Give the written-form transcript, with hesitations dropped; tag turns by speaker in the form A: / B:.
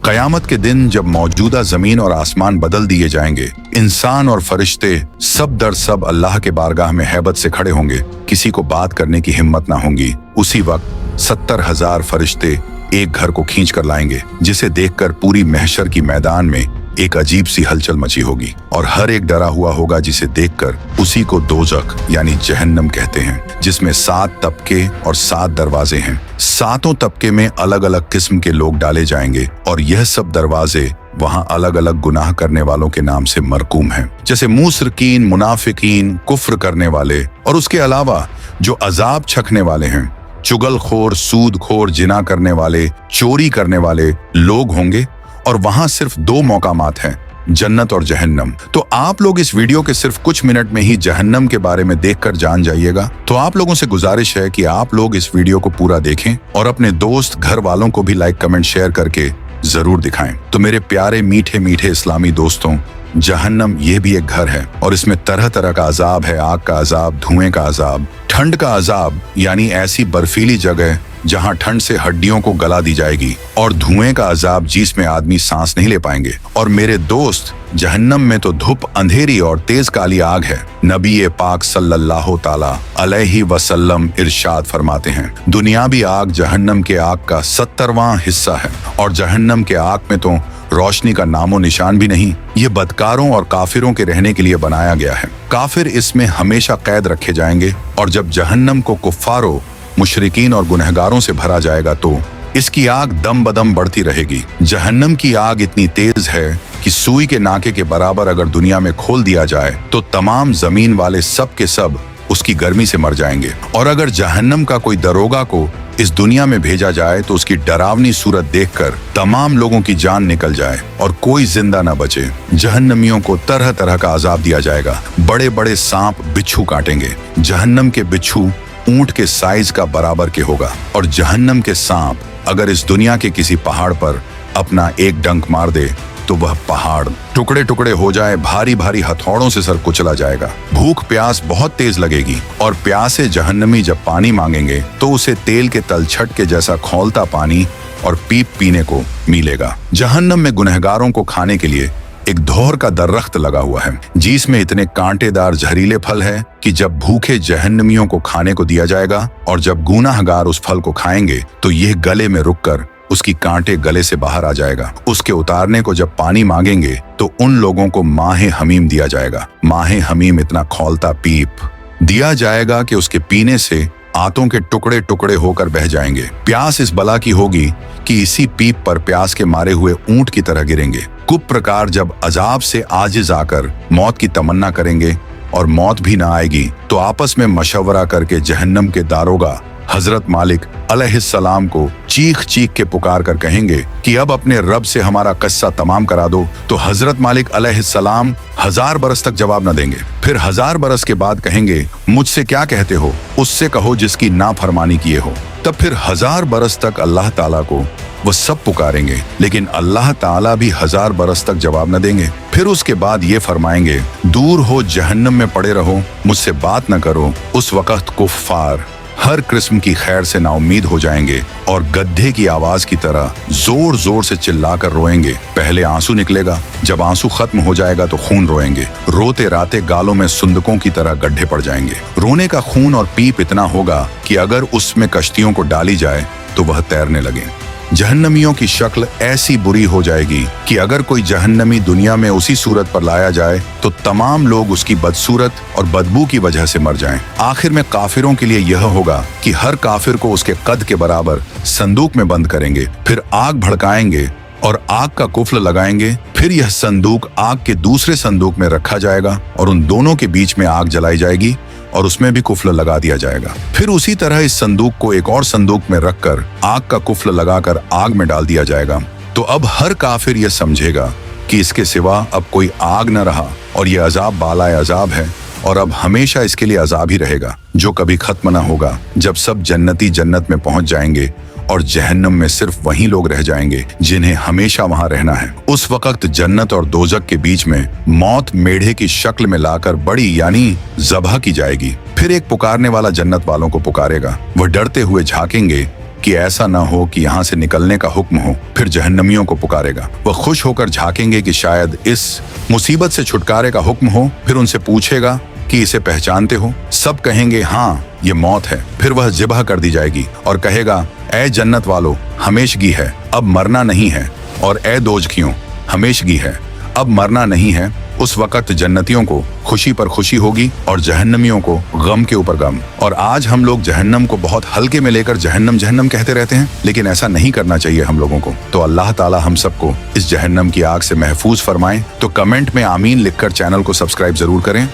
A: कयामत के दिन जब मौजूदा जमीन और आसमान बदल दिए जाएंगे, इंसान और फरिश्ते सब दर सब अल्लाह के बारगाह में हैबत से खड़े होंगे, किसी को बात करने की हिम्मत ना होगी। उसी वक्त 70,000 फरिश्ते एक घर को खींच कर लाएंगे, जिसे देखकर पूरी महशर की मैदान में एक अजीब सी हलचल मची होगी और हर एक डरा हुआ होगा, जिसे देखकर उसी को दोजख यानी जहन्नम कहते हैं, जिसमें 7 तबके और 7 दरवाजे हैं। 7 तबके में अलग अलग किस्म के लोग डाले जाएंगे और यह सब दरवाजे वहां अलग अलग गुनाह करने वालों के नाम से मरकूम हैं, जैसे मुसरकीन, मुनाफिकीन, कुफ्र करने वाले और उसके अलावा जो अजाब छकने वाले हैं, चुगलखोर, सूदखोर, जिना करने वाले, चोरी करने वाले लोग होंगे। और वहां सिर्फ 2 मौकामात हैं, जन्नत और जहन्नम। तो आप लोग इस वीडियो के सिर्फ कुछ मिनट में ही जहन्नम के बारे में देखकर जान जाइएगा। तो आप लोगों से गुजारिश है कि आप लोग इस वीडियो को पूरा देखें और अपने दोस्त, घर वालों को भी लाइक, कमेंट, शेयर करके जरूर दिखाएं। तो मेरे प्यारे मीठे मीठे इस्लामी दोस्तों, जहन्नम ये भी एक घर है और इसमें तरह तरह का अजाब है। आग का अजाब, धुएं का अजाब, ठंड का अजाब यानी ऐसी बर्फीली जगह जहां ठंड से हड्डियों को गला दी जाएगी, और धुएं का अजाब जिसमें आदमी सांस नहीं ले पाएंगे। और मेरे दोस्त, जहन्नम में तो धूप, अंधेरी और तेज काली आग है। नबी पाक सल्लल्लाहु ताला अलैहि वसल्लम इरशाद फरमाते हैं, दुनियावी आग जहन्नम के आग का 70वां हिस्सा है और जहन्नम के आग में तो रोशनी का नामो निशान भी नहीं। ये बदकारों और काफिरों के रहने के लिए बनाया गया है। काफिर इसमें हमेशा कैद रखे जाएंगे और जब जहन्नम को कुफ्फारों, मुशरिकीन और गुनहगारों से भरा जाएगा तो इसकी आग दम बदम बढ़ती रहेगी। जहन्नम की आग इतनी तेज है कि सुई के नाके के बराबर अगर दुनिया में खोल दिया जाए तो तमाम जमीन वाले सब के सब उसकी गर्मी से मर जाएंगे। और अगर जहन्नम का कोई दरोगा को इस दुनिया में भेजा जाए तो उसकी डरावनी सूरत देखकर तमाम लोगों की जान निकल जाए और कोई जिंदा न बचे। जहन्नमियों को तरह तरह का अजाब दिया जाएगा। बड़े बड़े सांप बिच्छू काटेंगे। जहन्नम के बिच्छू ऊंट के साइज का बराबर के होगा और जहन्नम के सांप अगर इस दुनिया के किसी पहाड़ पर अपना एक डंक मार दे तो वह पहाड़ टुकड़े टुकड़े हो जाए, भारी भारी हथौड़ों से सर कुचला जाएगा। भूख प्यास बहुत तेज लगेगी और प्यासे जहन्नमी जब पानी मांगेंगे तो उसे तेल के तलछट के जैसा खौलता पानी और पीप पीने को मिलेगा। जहन्नम में गुनहगारों को खाने के लिए एक धौर का दरख्त लगा हुआ है, जिसमें इतने कांटेदार जहरीले फल है कि जब भूखे जहन्नमियों को खाने को दिया जाएगा और जब गुनाहगार उस फल को खाएंगे तो यह गले में रुककर उसकी कांटे गले से बाहर आ जाएगा। उसके उतारने को जब पानी मांगेंगे तो उन लोगों को माहे हमीम दिया जाएगा। माहे हमीम इतना खौलता पीप दिया जाएगा कि उसके पीने से आंतों के टुकड़े टुकड़े होकर बह जाएंगे। प्यास इस बला की होगी कि इसी पीप पर प्यास के मारे हुए ऊंट की तरह गिरेंगे। कुप प्रकार जब अजाब से आजिज आकर मौत की तमन्ना करेंगे और मौत भी ना आएगी तो आपस में मशवरा करके जहन्नम के दारोगा हजरत मालिक अलैहिस्सलाम को चीख चीख के पुकार कर कहेंगे कि अब अपने रब से हमारा किस्सा तमाम करा दो। तो हजरत मालिक अलैहिस्सलाम 1000 बरस तक जवाब न देंगे। फिर 1000 बरस के बाद कहेंगे, मुझसे क्या कहते हो? उससे कहो जिसकी नाफरमानी किए हो। तब फिर 1000 बरस तक अल्लाह ताला को वो सब पुकारेंगे, लेकिन अल्लाह ताला भी 1000 बरस तक जवाब न देंगे। फिर उसके बाद ये फरमाएंगे, दूर हो, जहन्नम में पड़े रहो, मुझसे बात न करो। उस वक्त कुफ्फार हर किस्म की खैर से नाउम्मीद हो जाएंगे और गड्ढे की आवाज की तरह जोर जोर से चिल्लाकर रोएंगे। पहले आंसू निकलेगा, जब आंसू खत्म हो जाएगा तो खून रोएंगे। रोते राते गालों में सुंदकों की तरह गड्ढे पड़ जाएंगे। रोने का खून और पीप इतना होगा कि अगर उसमें कश्तियों को डाली जाए तो वह तैरने लगे। जहन्नमियों की शक्ल ऐसी बुरी हो जाएगी कि अगर कोई जहन्नमी दुनिया में उसी सूरत पर लाया जाए तो तमाम लोग उसकी बदसूरत और बदबू की वजह से मर जाएं। आखिर में काफिरों के लिए यह होगा कि हर काफिर को उसके कद के बराबर संदूक में बंद करेंगे, फिर आग भड़काएंगे और आग का कुफ्ल लगाएंगे। फिर यह संदूक आग के दूसरे संदूक में रखा जाएगा और उन दोनों के बीच में आग जलाई जाएगी और उसमें भी कुफ्ल लगा दिया जाएगा। फिर उसी तरह इस संदूक को एक और संदूक में रखकर आग का कुफ्ल लगाकर आग में डाल दिया जाएगा। तो अब हर काफिर यह समझेगा कि इसके सिवा अब कोई आग न रहा और यह अजाब बालाए अजाब है और अब हमेशा इसके लिए अजाब ही रहेगा, जो कभी खत्म न होगा। जब सब जन्नती जन्नत में पहुंच जाएंगे और जहन्नम में सिर्फ वही लोग रह जाएंगे जिन्हें हमेशा वहां रहना है। उस वक्त जन्नत और दोजक के बीच में मौत मेढ़े की शक्ल में लाकर बड़ी यानी ज़बह की जाएगी। फिर एक पुकारने वाला जन्नत वालों को पुकारेगा। वह डरते हुए झांकेंगे कि ऐसा न हो कि यहाँ से निकलने का हुक्म हो। फिर जहन्नमियों को पुकारेगा। वह खुश होकर झांकेंगे कि शायद इस मुसीबत से छुटकारे का हुक्म हो। फिर उनसे पूछेगा कि इसे पहचानते हो? सब कहेंगे हाँ, ये मौत है। फिर वह ज़िबह कर दी जाएगी और कहेगा, ऐ जन्नत वालों, हमेशगी है, अब मरना नहीं है। और ऐ दोजखियों, हमेशगी है, अब मरना नहीं है। उस वक़्त जन्नतियों को खुशी पर खुशी होगी और जहन्नमियों को गम के ऊपर गम। और आज हम लोग जहन्नम को बहुत हल्के में लेकर जहन्नम जहन्नम कहते रहते हैं, लेकिन ऐसा नहीं करना चाहिए हम लोगों को। तो अल्लाह ताला हम सबको इस जहन्नम की आग से महफूज फरमाए। तो कमेंट में आमीन लिखकर चैनल को सब्सक्राइब जरूर करें।